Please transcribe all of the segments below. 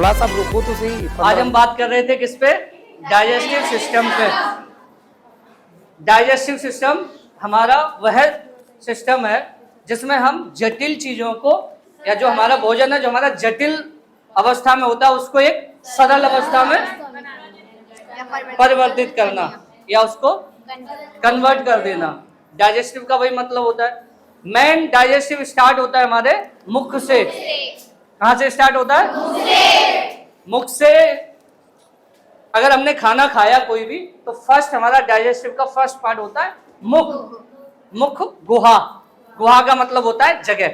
थोड़ा सा रुको तो सही। आज हम बात कर रहे थे किस पे? डाइजेस्टिव सिस्टम पे। डाइजेस्टिव सिस्टम हमारा वह सिस्टम है जिसमें हम जटिल चीजों को, या जो हमारा भोजन है जो हमारा जटिल अवस्था में होता है उसको एक सरल अवस्था में परिवर्तित करना या उसको कन्वर्ट कर देना। डाइजेस्टिव का वही मतलब होता है। मेन डाइजेस्टिव स्टार्ट होता है हमारे मुख से। कहां से स्टार्ट होता है? मुख से। अगर हमने खाना खाया कोई भी, तो फर्स्ट हमारा डाइजेस्टिव का फर्स्ट पार्ट होता है मुख। मुख गुहा। गुहा का मतलब होता है जगह।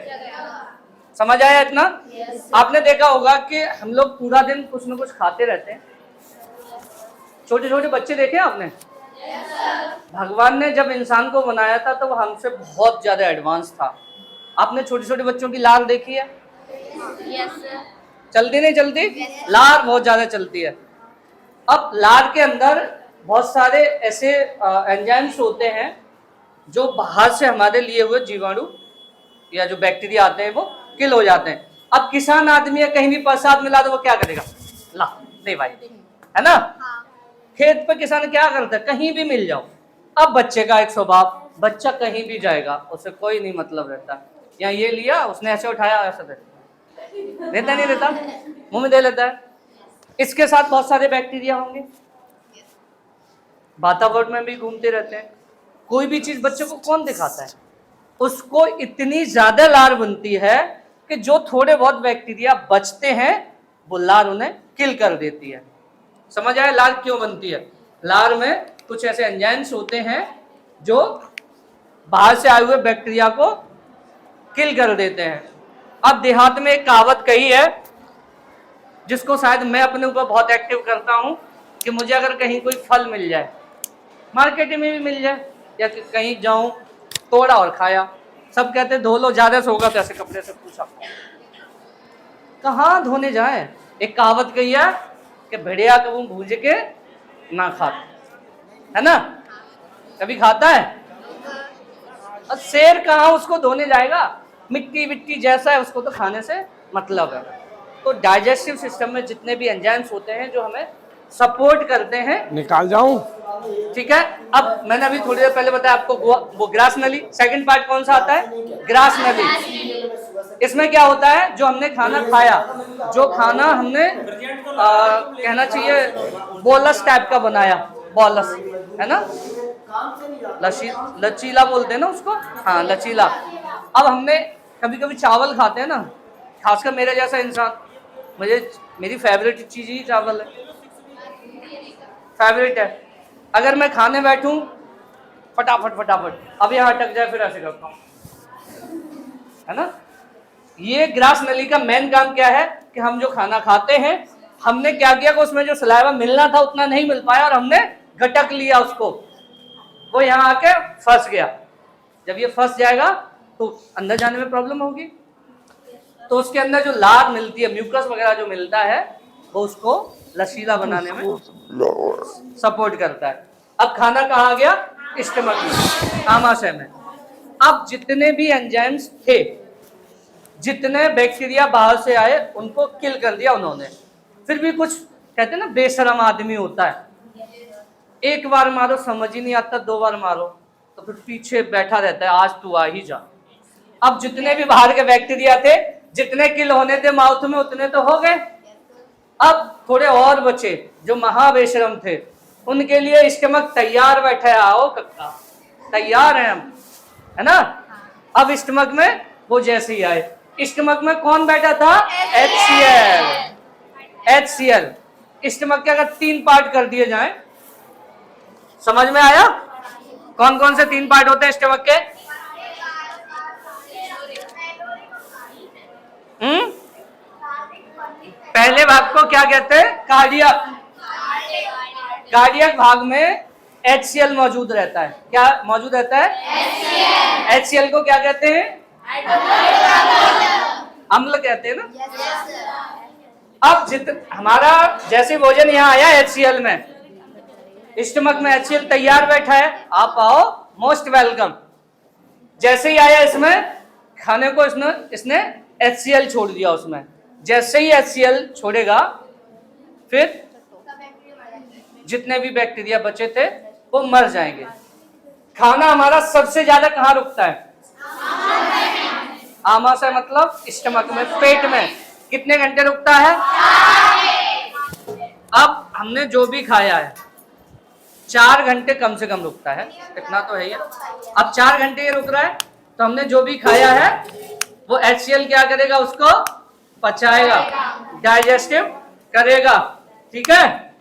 समझ आया इतना? आपने देखा होगा कि हम लोग पूरा दिन कुछ न कुछ खाते रहते हैं। छोटे छोटे बच्चे देखे आपने? भगवान ने जब इंसान को बनाया था तो वो हमसे बहुत ज्यादा एडवांस था। आपने छोटे छोटे बच्चों की लार देखी है? चलती नहीं चलती? लार बहुत ज्यादा चलती है। अब लार के अंदर बहुत सारे ऐसे एंजाइम्स होते हैं जो बाहर से हमारे लिए हुए जीवाणु या जो बैक्टीरिया आते हैं वो किल हो जाते हैं। अब किसान आदमी है, कहीं भी प्रसाद मिला तो वो क्या करेगा? ला दे भाई, है ना? खेत पे किसान क्या करता है? कहीं भी मिल जाओ। अब बच्चे का एक स्वभाव, बच्चा कहीं भी जाएगा उसे कोई नहीं मतलब रहता। या ये लिया उसने ऐसे उठाया, ऐसे देता नहीं देता, मुंह में दे लेता है। इसके साथ बहुत सारे बैक्टीरिया होंगे, वातावरण में भी घूमते रहते हैं। कोई भी चीज बच्चे को कौन दिखाता है? उसको इतनी ज्यादा लार बनती है कि जो थोड़े बहुत बैक्टीरिया बचते हैं वो लार उन्हें किल कर देती है। समझ आया लार क्यों बनती है? लार में कुछ ऐसे एंजाइम्स होते हैं जो बाहर से आए हुए बैक्टीरिया को किल कर देते हैं। अब देहात में एक कहावत कही है जिसको शायद मैं अपने ऊपर बहुत एक्टिव करता हूं कि मुझे अगर कहीं कोई फल मिल जाए, मार्केट में भी मिल जाए या कहीं जाऊं, तोड़ा और खाया, सब कहते धो लो, ज्यादा से होगा तो ऐसे कपड़े से पूछा, कहाँ धोने जाए? एक कहावत कही है कि भेड़िया कबू भूज के ना खाता, है ना? कभी खाता है? और शेर कहाँ उसको धोने जाएगा? मिट्टी विट्टी जैसा है उसको तो खाने से मतलब है। तो डाइजेस्टिव सिस्टम में जितने भी एंजाइम्स होते हैं जो हमें सपोर्ट करते हैं, निकाल जाऊं? ठीक है। अब मैंने अभी थोड़ी देर पहले बताया आपको वो ग्रास नली। सेकंड पार्ट कौन सा आता है? ग्रास नली। इसमें क्या होता है? जो हमने खाना खाया, जो खाना हमने कहना चाहिए बोलस टाइप का बनाया, बोलस, है ना? लचीला बोलते हैं ना उसको, हाँ लचीला। अब हमने कभी कभी चावल खाते हैं ना, खासकर मेरे जैसा इंसान, मेरी फेवरेट चीज ही चावल है, फेवरेट है। अगर मैं खाने बैठूं फटाफट अब यहाँ अटक जाए फिर ऐसे करता हूँ, है ना? ये ग्रास नली का मेन काम क्या है कि हम जो खाना खाते हैं, हमने क्या किया कि उसमें जो सलाइवा मिलना था उतना नहीं मिल पाया और हमने गटक लिया उसको, वो यहाँ आके फंस गया। जब ये फंस जाएगा तो अंदर जाने में प्रॉब्लम होगी, तो उसके अंदर जो लार मिलती है, म्यूकस वगैरह जो मिलता है, वो उसको लचीला बनाने में सपोर्ट करता है। अब खाना कहाँ गया? स्टमक में, आमाशय में। अब जितने भी एंजाइम्स थे, जितने बैक्टीरिया बाहर से आए, उनको किल कर दिया उन्होंने। फिर भी कुछ कहते हैं ना बेशरम आदमी होता है, एक बार मारो समझ ही नहीं आता, दो बार मारो तो फिर पीछे बैठा रहता है, आज तू आ ही जा। अब जितने भी बाहर के बैक्टीरिया थे, जितने किल होने थे माउथ में, उतने तो हो गए। अब थोड़े और बचे जो महाबेशरम थे, उनके लिए स्टमक तैयार बैठा है, आओ कक्का तैयार है हम, है ना? अब स्टमक में वो जैसे ही आए, स्टमक में कौन बैठा था? HCl। स्टमक के अगर 3 पार्ट कर दिए जाएं, समझ में आया? कौन कौन से 3 पार्ट होते हैं स्टमक के? पहले भाग को क्या कहते हैं? कार्डियक। कार्डियक भाग में HCl मौजूद रहता है। क्या मौजूद रहता है? HCl को क्या कहते हैं? अम्ल कहते हैं ना। अब हमारा जैसे भोजन यहाँ आया HCl में, स्टमक में HCl तैयार बैठा है, आप आओ, मोस्ट वेलकम। जैसे ही आया इसमें खाने को, इसने HCl छोड़ दिया उसमें। जैसे ही HCl छोड़ेगा फिर जितने भी बैक्टीरिया बचे थे वो मर जाएंगे। खाना हमारा सबसे ज्यादा कहाँ रुकता है? आमाशय मतलब स्टमक में, पेट में। कितने घंटे रुकता है? अब हमने जो भी खाया है 4 घंटे कम से कम रुकता है, इतना तो है ही। अब 4 घंटे ये रुक रहा है तो हमने जो भी खाया है वो HCl क्या करेगा? उसको पचाएगा, डाइजेस्टिव करेगा। ठीक है,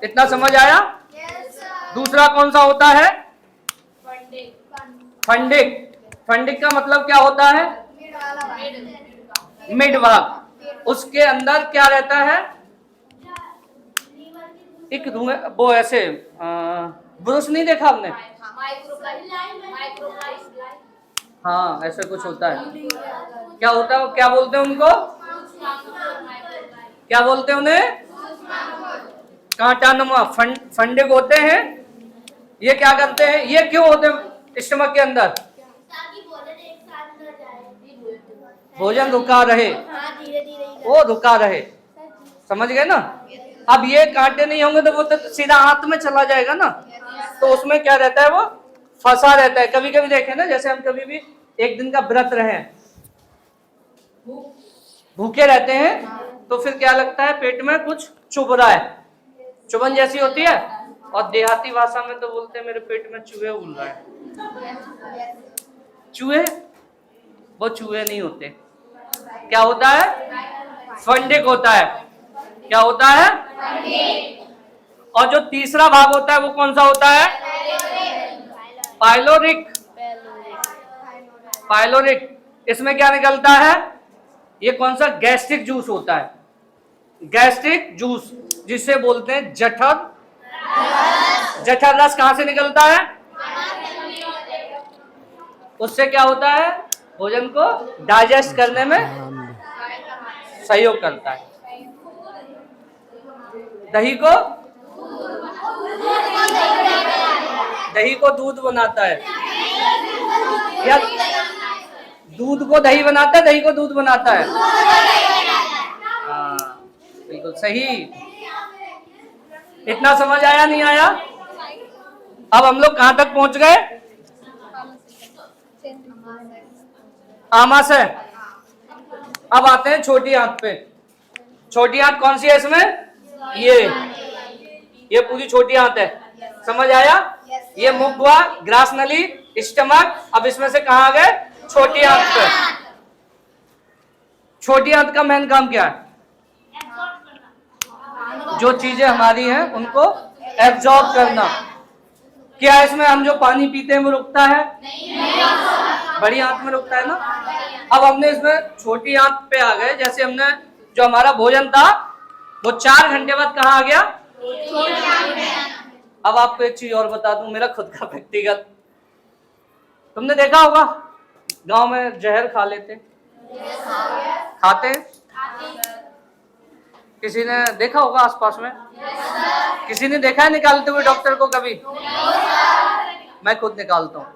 इतना समझ आया? दूसरा कौन सा होता है? फंडिक। फंडिक का मतलब क्या होता है? मिड भाग। उसके अंदर क्या रहता है? एक वो ऐसे ब्रुश नहीं देखा आपने? हाँ, ऐसे कुछ होता है। क्या होता है? क्या बोलते हैं उनको? क्या बोलते हैं उन्हें? कांटानुमा फंडिक होते हैं। ये क्या करते हैं? ये क्यों होते हैं स्टमक के अंदर? भोजन रुका रहे, वो रुका रहे। समझ गए ना? अब ये कांटे नहीं होंगे तो वो तो सीधा हाथ में चला जाएगा ना, तो उसमें क्या रहता है? वो फंसा रहता है। कभी कभी देखे ना, जैसे हम कभी भी एक दिन का व्रत रहे, भूखे रहते हैं, तो फिर क्या लगता है? पेट में कुछ चुभ रहा है, चुभन जैसी होती है। और देहाती भाषा में तो बोलते हैं मेरे पेट में चूहे उड़ रहा है। चूहे? वो चूहे नहीं होते। क्या होता है? फंडिक होता है। क्या होता है? और जो तीसरा भाग होता है वो कौन सा होता है? पाइलोरिक। पाइलोरिक। इसमें क्या निकलता है? ये कौन सा? गैस्ट्रिक जूस होता है। गैस्ट्रिक जूस, जिसे बोलते हैं जठर। जठर रस कहां से निकलता है? उससे क्या होता है? भोजन को डाइजेस्ट करने में सहयोग करता है। दही को दूध बनाता है, या दूध को दही बनाता है, दही को दूध बनाता है। हाँ, बिल्कुल सही। इतना समझ आया? नहीं आया? अब हम लोग कहां तक पहुंच गए? आमाशय। अब आते हैं छोटी आंत पे। छोटी आंत कौन सी है इसमें? ये पूरी छोटी आंत है। समझ आया? ये मुख हुआ, ग्रास नली, स्टमक। अब इसमें से कहां आ गए? छोटी आंत पे। छोटी आंत का मेन काम क्या है? जो चीजें हमारी हैं उनको एब्जॉर्ब करना। क्या इसमें हम जो पानी पीते हैं वो रुकता है? बड़ी आंत में रुकता है ना। अब हमने इसमें छोटी आंत पे आ गए। जैसे हमने जो हमारा भोजन था वो 4 घंटे बाद कहाँ आ गया? अब आपको एक चीज और बता दूं, मेरा खुद का व्यक्तिगत, तुमने देखा होगा गांव में जहर खा लेते, खाते? किसी ने देखा होगा आसपास में? किसी ने देखा है निकालते हुए डॉक्टर को कभी? मैं खुद निकालता हूँ।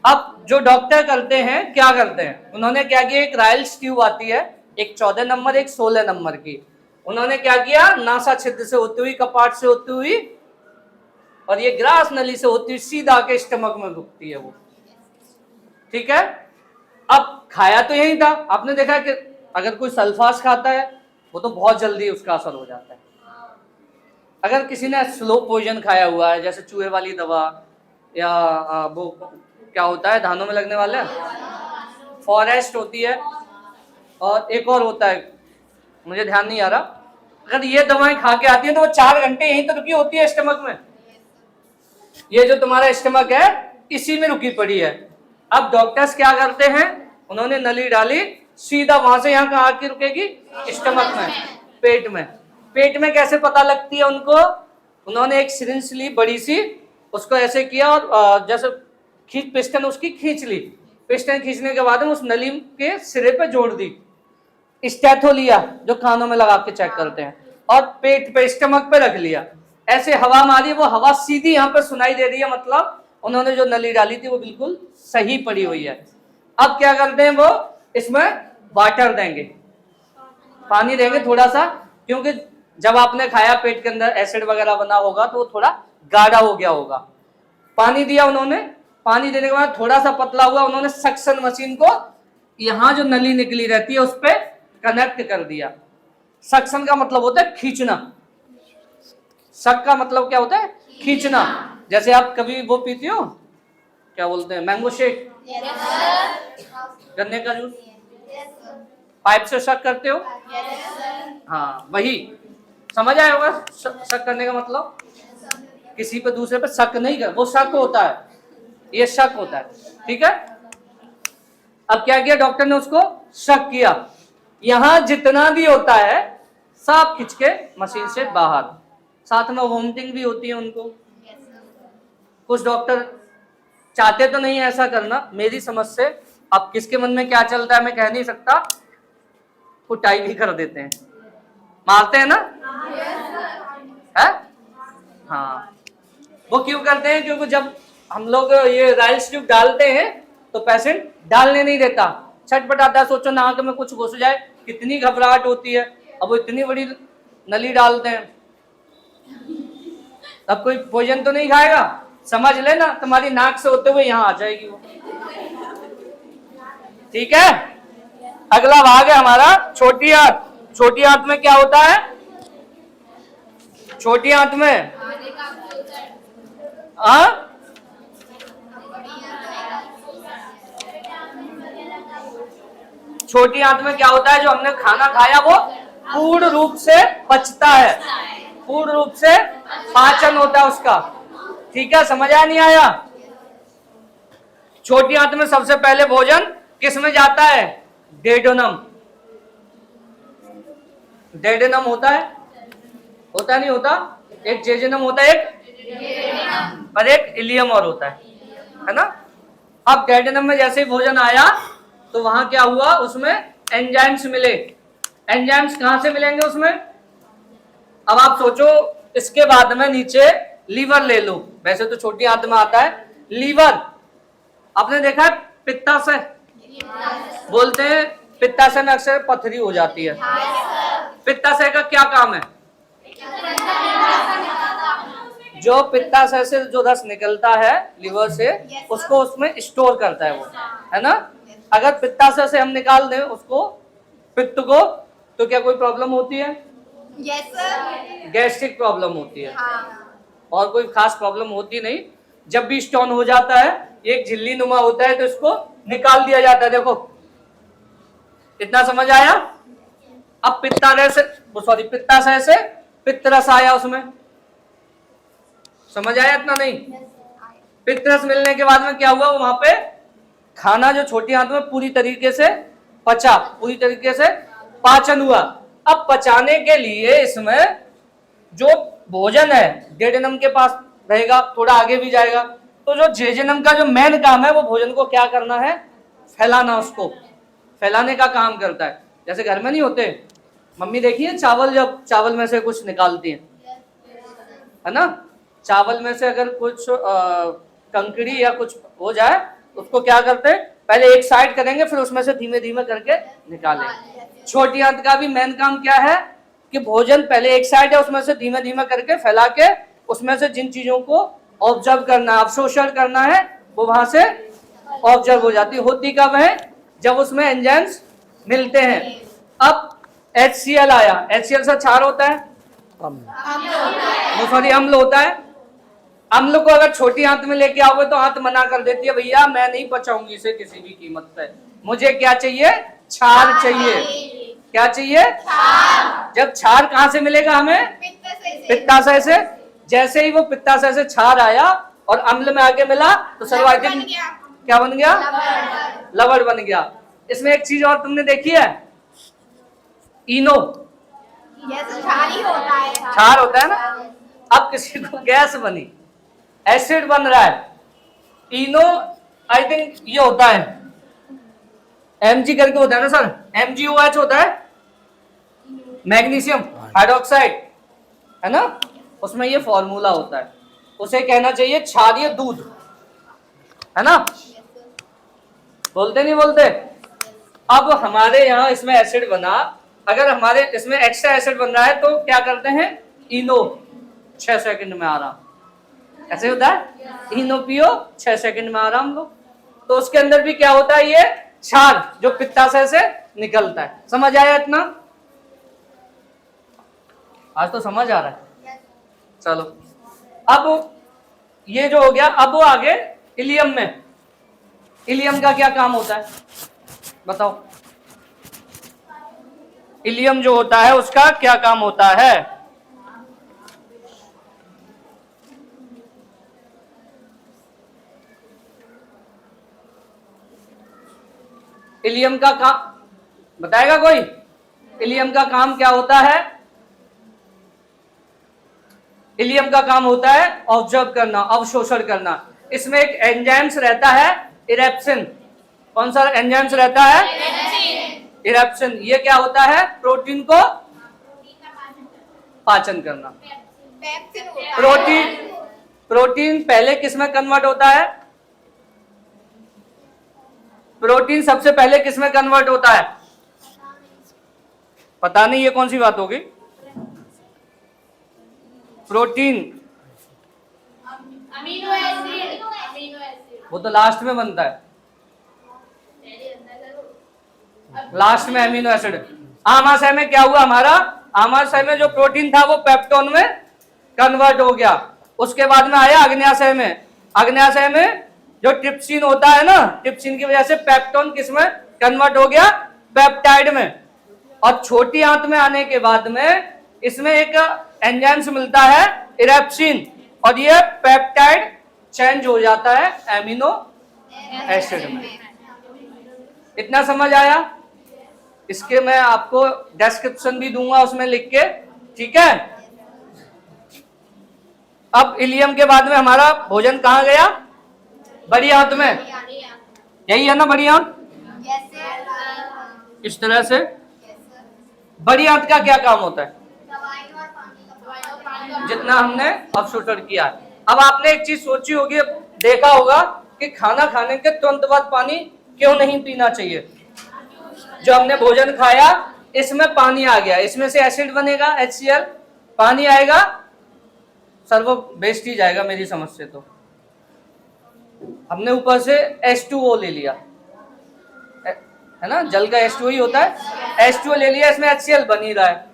अब जो डॉक्टर करते हैं, क्या करते हैं? उन्होंने क्या किया? एक राइल्स ट्यूब आती है, एक 14 नंबर, एक 16 नंबर की। उन्होंने क्या किया? नासा छिद्र से होती हुई, कपाट से होती हुई, और ये ग्रास नली से होती हुई सीधा के स्टमक में रुकती है वो। ठीक है? अब खाया तो यही था। आपने देखा कि अगर कोई सल्फास खाता है वो तो बहुत जल्दी उसका असर हो जाता है। अगर किसी ने स्लो पॉइजन खाया हुआ है, जैसे चूहे वाली दवा, या वो क्या होता है धानों में लगने वाले, फॉरेस्ट होती है, और एक और होता है मुझे ध्यान नहीं आ रहा, अगर ये दवाएं खा के आती हैं तो वो 4 घंटे यहीं तो रुकी होती है स्टमक में। ये जो तुम्हारा स्टमक है इसी में रुकी पड़ी है। अब डॉक्टर्स क्या करते हैं? उन्होंने नली डाली, सीधा वहां से यहाँ कहाँ आके रुकेगी? स्टमक में, पेट में। पेट में कैसे पता लगती है उनको? उन्होंने एक सिरिंज ली बड़ी सी, उसको ऐसे किया और जैसे पिस्टन उसकी खींच ली। पिस्टन खींचने के बाद उस नली के सिरे पे जोड़ दी। स्टेथो लिया जो कानों में लगा के चेक करते हैं, और पेट पे, स्टमक पे रख लिया। ऐसे हवा मारी, वो हवा सीधी यहाँ पे सुनाई दे रही है, मतलब उन्होंने जो नली डाली थी वो बिल्कुल सही पड़ी हुई है। अब क्या करते हैं? वो इसमें वाटर देंगे, पानी देंगे थोड़ा सा, क्योंकि जब आपने खाया पेट के अंदर एसिड वगैरह बना होगा तो वो थोड़ा गाढ़ा हो गया होगा। पानी दिया उन्होंने, पानी देने के बाद थोड़ा सा पतला हुआ, उन्होंने सक्शन मशीन को यहां जो नली निकली रहती है उस पर कनेक्ट कर दिया। सक्शन का मतलब होता है खींचना, सक का मतलब क्या होता है? खींचना। जैसे आप कभी वो पीती हो, क्या बोलते हैं, मैंगो शेक, गन्ने का जूस, पाइप से शक करते हो? हाँ, वही समझ आया होगा शक करने का मतलब। किसी पे दूसरे पे शक नहीं कर, वो शक होता है, ये शक होता है, ठीक है। अब क्या किया डॉक्टर ने, उसको शक किया, यहां जितना भी होता है सब खींच के मशीन से बाहर। साथ में वोमिटिंग भी होती है उनको। कुछ डॉक्टर चाहते तो नहीं ऐसा करना, मेरी समझ से। अब किसके मन में क्या चलता है मैं कह नहीं सकता, कुटाई भी कर देते हैं, मारते हैं ना, है? हाँ, वो क्यों करते हैं? क्योंकि जब हम लोग ये राइल्स ट्यूब डालते हैं तो पेशेंट डालने नहीं देता, छटपटाता है, सोचो नाक में कुछ घुस जाए, कितनी घबराहट होती है। अब वो इतनी बड़ी नली डालते हैं, तब कोई भोजन तो नहीं खाएगा, समझ लेना तुम्हारी नाक से होते हुए यहाँ आ जाएगी वो, ठीक है। अगला भाग है हमारा छोटी आंत। छोटी आंत में क्या होता है? छोटी आंत में छोटी आंत में क्या होता है? जो हमने खाना खाया वो पूर्ण रूप से पचता है, पूर्ण रूप से पाचन होता है उसका, ठीक है। समझ आया नहीं आया? छोटी आंत में सबसे पहले भोजन किस में जाता है? डेडोनम। डेडोनम होता है, होता नहीं होता? एक जेजेनम होता है, एक और एक इलियम और होता है ना। अब डेडोनम में जैसे ही भोजन आया तो वहां क्या हुआ? उसमें एंजाइम्स मिले। एंजाइम्स कहां से मिलेंगे उसमें? अब आप सोचो, इसके बाद में नीचे लीवर ले लो, वैसे तो छोटी आंत में आता है लीवर। आपने देखा है पित्ताशय, बोलते हैं पित्ताशय में अक्सर पथरी हो जाती है। पित्ताशय का क्या काम है? जो पित्ताशय से जो रस निकलता है लीवर से, उसको उसमें स्टोर करता है वो, है ना। अगर पित्ताशय से हम निकाल दें उसको, पित्त को, तो क्या कोई प्रॉब्लम होती है? यस सर, गैस्ट्रिक प्रॉब्लम होती है। और कोई खास प्रॉब्लम होती नहीं। जब भी स्टोन हो जाता है, एक झिल्ली नुमा होता है, तो इसको निकाल दिया जाता है। देखो, इतना समझ आया? अब पित्ताशय से पित्तरस आया, उसमें समझ आया? इतना नहीं। पित्तरस मिलने के बाद में क्या हुआ? वहां पे खाना जो छोटी आंत में पूरी तरीके से पचा, पूरी तरीके से पाचन हुआ। अब पचाने के लिए इसमें जो भोजन है डेडेनम के पास रहेगा, थोड़ा आगे भी जाएगा, तो जो जेजेनम का जो मेन काम है वो भोजन को क्या करना है? फैलाना, उसको फैलाने का काम करता है। जैसे घर में नहीं होते, मम्मी देखिए चावल, जब चावल में से कुछ निकालती है ना, चावल में से अगर कुछ कंकड़ी या कुछ हो जाए, उसको क्या करते हैं? पहले एक साइड करेंगे, फिर उसमें से धीमे धीमे करके निकालें। छोटी आंत का भी मेन काम क्या है? कि भोजन पहले एक साइड है, उसमें से धीमे धीमे करके फैला के उसमें से जिन चीजों को ऑब्जर्व करना है, अवशोषण करना है, वो वहां से ऑब्जर्व हो जाती होती कब है? जब उसमें एंजाइम्स मिलते हैं। अब HCl आया, HCl से क्षार होता है, सॉरी अम्ल होता है। अम्ल को अगर छोटी आंत में लेके आओगे तो आंत मना कर देती है, भैया मैं नहीं पचाऊंगी इसे किसी भी कीमत पे, मुझे क्या चाहिए? क्षार चाहिए। क्या चाहिए? क्षार। जब क्षार कहां से मिलेगा हमें? पित्ताशय से। जैसे ही वो पित्ताशय से क्षार आया और अम्ल में आगे मिला तो सर्वाधिक क्या बन गया? लवण बन गया। इसमें एक चीज और तुमने देखी है, इनो, क्षार होता है ना। अब किसी को गैस बनी, एसिड बन रहा है, इनो आई थिंक ये होता है Mg करके होता है ना सर, MgOH होता है, मैग्नीशियम हाइड्रोक्साइड, है ना। उसमें ये फॉर्मूला होता है, उसे कहना चाहिए क्षारीय दूध, है ना। बोलते नहीं बोलते? अब हमारे यहाँ इसमें एसिड बना अगर हमारे इसमें एक्स्ट्रा एसिड बन रहा है तो क्या करते हैं, इनो 6 सेकंड में आराम, ऐसे होता है, इनो पियो 6 सेकंड में आराम लो। तो उसके अंदर भी क्या होता है, ये क्षार जो पित्ताशय से निकलता है। समझ आया इतना? आज तो समझ आ रहा है। चलो अब ये जो हो गया, अब वो आगे इलियम में, इलियम का क्या काम होता है बताओ? इलियम जो होता है उसका क्या काम होता है? इलियम का काम बताएगा कोई? इलियम का काम क्या होता है? इलियम का काम होता है ऑब्जर्व करना, अवशोषण करना। इसमें एक एंजाइम्स रहता है इरेप्सिन। कौन सा एंजाइम्स रहता है? इरेप्सिन। ये क्या होता है? प्रोटीन को पाचन करना। प्रोटीन पहले किस में कन्वर्ट होता है? प्रोटीन सबसे पहले किस में कन्वर्ट होता है? पता नहीं, ये कौन सी बात होगी? प्रोटीन अमीनो एसिड, वो तो लास्ट में बनता है, लास्ट में अमीनो एसिड। आमाशय में क्या हुआ हमारा? आमाशय में जो प्रोटीन था वो पेप्टोन में कन्वर्ट हो गया। उसके बाद में आया अग्न्याशय में। अग्न्याशय में जो ट्रिप्सिन होता है ना, ट्रिप्सिन की वजह से पेप्टोन किस में कन्वर्ट हो गया? पेप्टाइड में। और छोटी आंत में आने के बाद में इसमें एक एंजाइम्स मिलता है इरेप्सिन, और ये पेप्टाइड चेंज हो जाता है एमिनो एसिड में। इतना समझ आया? इसके मैं आपको डिस्क्रिप्शन भी दूंगा उसमें लिख के, ठीक है? अब इलियम के बाद में हमारा भोजन कहाँ गया? बड़ी आंत में। यही है ना बड़ी आंत? इस तरह से बड़ी आंत का क्या काम होता है? जितना हमने अवशोषण किया है। अब आपने एक चीज सोची होगी, देखा होगा कि खाना खाने के तुरंत बाद पानी क्यों नहीं पीना चाहिए? जो हमने भोजन खाया इसमें पानी आ गया, इसमें से एसिड बनेगा HCl, पानी आएगा, सर्व वेस्ट ही जाएगा मेरी समझ से। तो हमने ऊपर से H2O ले लिया, है ना, जल का H2O ही होता है, H2O ले लिया, इसमें HCl बन ही रहा है।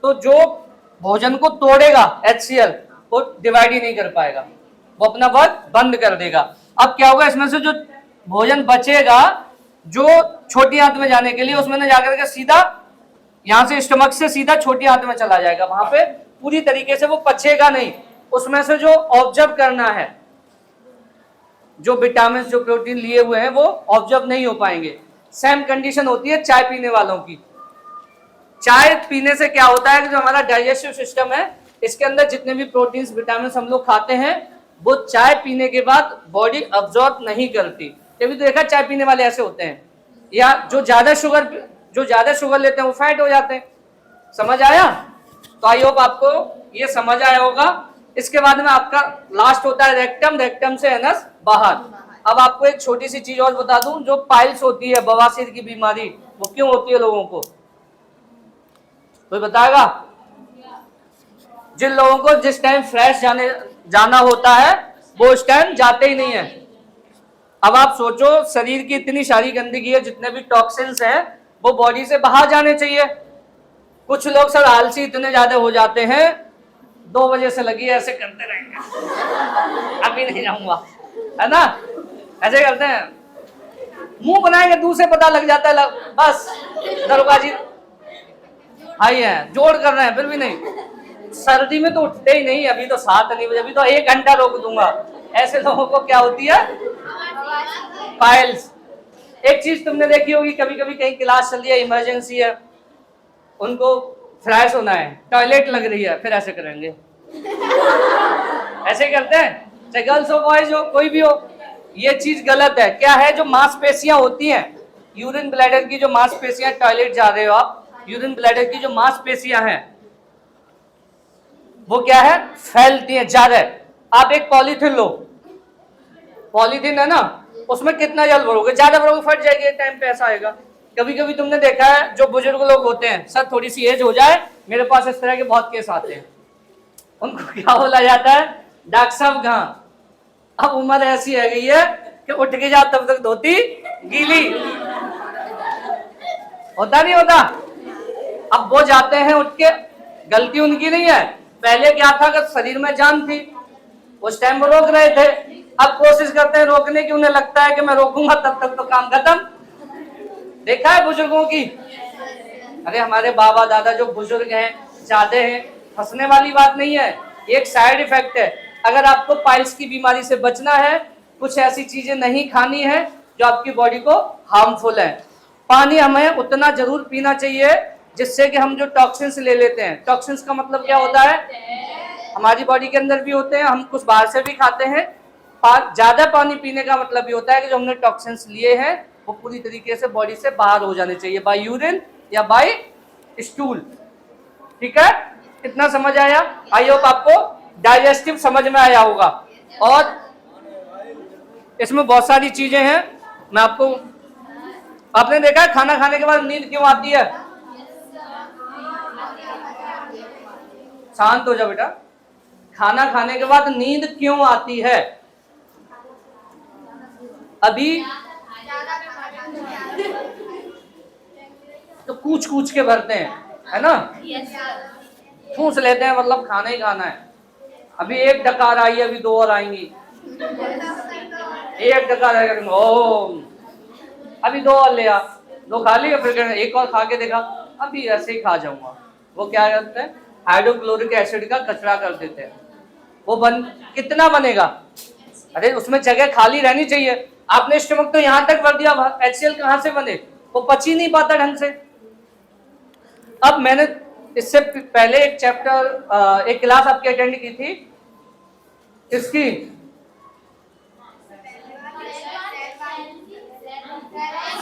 तो जो भोजन को तोड़ेगा HCl, वो डिवाइड ही नहीं कर पाएगा, वो अपना वर्क बंद कर देगा। अब क्या होगा, इसमें से जो भोजन बचेगा जो छोटी आंत में जाने के लिए, उसमें न जाकर के सीधा यहां से स्टमक से सीधा छोटी आंत में चला जाएगा, वहां पे पूरी तरीके से वो पचेगा नहीं। उसमें से जो ऑब्जर्व करना है, जो विटामिन जो प्रोटीन लिए हुए हैं वो ऑब्जर्व नहीं हो पाएंगे। सेम कंडीशन होती है चाय पीने वालों की। चाय पीने से क्या होता है कि जो हमारा डाइजेस्टिव सिस्टम है, इसके अंदर जितने भी प्रोटीन्स विटामिन हम लोग खाते हैं वो चाय पीने के बाद बॉडी अब्जॉर्ब नहीं करती। कभी तो देखा चाय पीने वाले ऐसे होते हैं, या जो ज्यादा शुगर लेते हैं वो फैट हो जाते हैं। समझ आया? तो आई होप आपको ये समझ आया होगा। इसके बाद में आपका लास्ट होता है रेक्टम, रेक्टम से एनस बाहर। अब आपको एक छोटी सी चीज और बता दूं, जो पाइल्स होती है, बवासीर की बीमारी, वो क्यों होती है लोगों को? कोई बताएगा? जिन लोगों को जिस टाइम फ्रेश जाना होता है वो उस टाइम जाते ही नहीं है। अब आप सोचो, शरीर की इतनी सारी गंदगी है, जितने भी टॉक्सिन्स हैं वो बॉडी से बाहर जाने चाहिए। कुछ लोग सर आलसी इतने ज्यादा हो जाते हैं, 2 बजे से लगी ऐसे करते रहेंगे, अभी नहीं जाऊंगा, है ना, ऐसे करते हैं, मुंह बनाएंगे दूसरे पता लग जाता है, बस दरोगा जी आई है, जोड़ कर रहे हैं, फिर भी नहीं। सर्दी में तो उठते ही नहीं, अभी तो 7 नहीं बजे, अभी तो 1 घंटा रोक दूंगा। ऐसे लोगों को क्या होती है? पाइल्स। एक चीज तुमने देखी होगी, कभी कभी कहीं क्लास चल रही है, इमरजेंसी है, उनको फ्रेश होना है, टॉयलेट लग रही है, फिर ऐसे करेंगे, ऐसे करते हैं, चाहे गर्ल्स हो बॉयज हो कोई भी हो। ये चीज गलत है। क्या है, जो मांसपेशियां होती हैं, यूरिन ब्लैडर की जो मांसपेशियां, टॉयलेट जा रहे हो आप, यूरिन ब्लैडर की जो मांसपेशियां हैं वो क्या है, फैलती है ज्यादा। आप एक पॉलीथिन लो, पॉलीथिन है ना, उसमें कितना जल भरोगे, ज्यादा भरोगे फट जाएगी, एक टाइम पे ऐसा आएगा। कभी कभी तुमने देखा है जो बुजुर्ग लोग होते हैं, सर थोड़ी सी एज हो जाए, मेरे पास इस तरह के बहुत केस आते हैं, उनको क्या बोला जाता है, डॉक्टर साहब कहाँ, अब उम्र ऐसी है गई है कि उठ के जा तब तक धोती गीली, होता नहीं होता। अब वो जाते हैं उठ के, गलती उनकी नहीं है, पहले क्या था कि शरीर में जान थी, उस टाइम वो रोक रहे थे, अब कोशिश करते हैं रोकने की, उन्हें लगता है कि मैं रोकूंगा तब तक तो काम खत्म। देखा है बुजुर्गों की, अरे हमारे बाबा दादा जो बुजुर्ग हैं, ज्यादा हैं, फंसने वाली बात नहीं है, एक साइड इफेक्ट है। अगर आपको पाइल्स की बीमारी से बचना है, कुछ ऐसी चीजें नहीं खानी है जो आपकी बॉडी को हार्मफुल है। पानी हमें उतना जरूर पीना चाहिए जिससे कि हम जो टॉक्सिन्स ले लेते हैं, टॉक्सिन्स का मतलब क्या होता है, हमारी बॉडी के अंदर भी होते हैं, हम कुछ बाहर से भी खाते हैं। ज्यादा पानी पीने का मतलब ये होता है कि जो हमने टॉक्सिन्स लिए हैं वो पूरी तरीके से बॉडी से बाहर हो जाने चाहिए, बाय यूरिन या बाय स्टूल। ठीक है, कितना समझ आया? आई होप आपको डाइजेस्टिव समझ में आया होगा। और इसमें बहुत सारी चीजें हैं, मैं आपको, आपने देखा है खाना खाने के बाद नींद क्यों आती है? शांत हो जाओ बेटा, खाना खाने के बाद नींद क्यों आती है? अभी तो कूच कूच के भरते हैं, है ना, ठूस लेते हैं, मतलब खाना ही खाना है। अभी एक डकार आई है, अभी 2 और आएंगी, एक डकार आएगा, ओ अभी 2 और ले आ, 2 खा लिए, फिर एक और खा के देखा, अभी ऐसे ही खा जाऊंगा। वो क्या करते हैं, हाइड्रोक्लोरिक एसिड का कचरा कर देते हैं। वो कितना बनेगा, अरे उसमें जगह खाली रहनी चाहिए। आपने स्टमक तो यहां तक भर दिया, HCl कहां से बने, वो पच ही नहीं पाता ढंग से। अब मैंने इससे पहले एक चैप्टर, एक क्लास आपकी अटेंड की थी, इसकी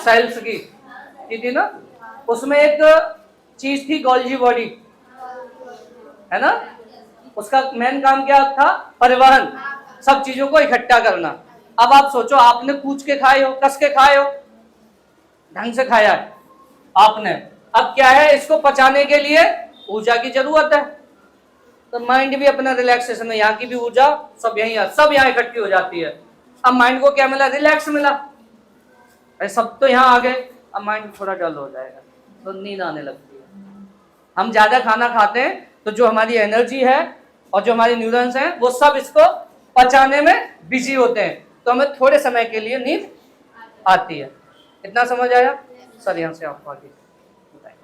सेल्स की थी ना, उसमें एक चीज थी गोल्जी बॉडी, है ना, उसका मेन काम क्या था, परिवहन, सब चीजों को इकट्ठा करना। अब आप सोचो, आपने कूच के खाए हो, कस के खाए हो, ढंग से खाया है आपने, अब क्या है, इसको पचाने के लिए ऊर्जा की जरूरत है, तो माइंड भी अपना रिलैक्सेशन है, यहाँ की भी ऊर्जा सब यहाँ इकट्ठी हो जाती है। अब माइंड को क्या मिला, रिलैक्स मिला, अरे सब तो यहाँ आ गए, अब माइंड थोड़ा डल हो जाएगा, तो नींद आने लगती है। हम ज्यादा खाना खाते हैं तो जो हमारी एनर्जी है और जो हमारे न्यूरॉन्स हैं वो सब इसको पचाने में बिजी होते हैं, तो हमें थोड़े समय के लिए नींद आती है। इतना समझ आया? सर यहाँ से आपको आगे बताएं।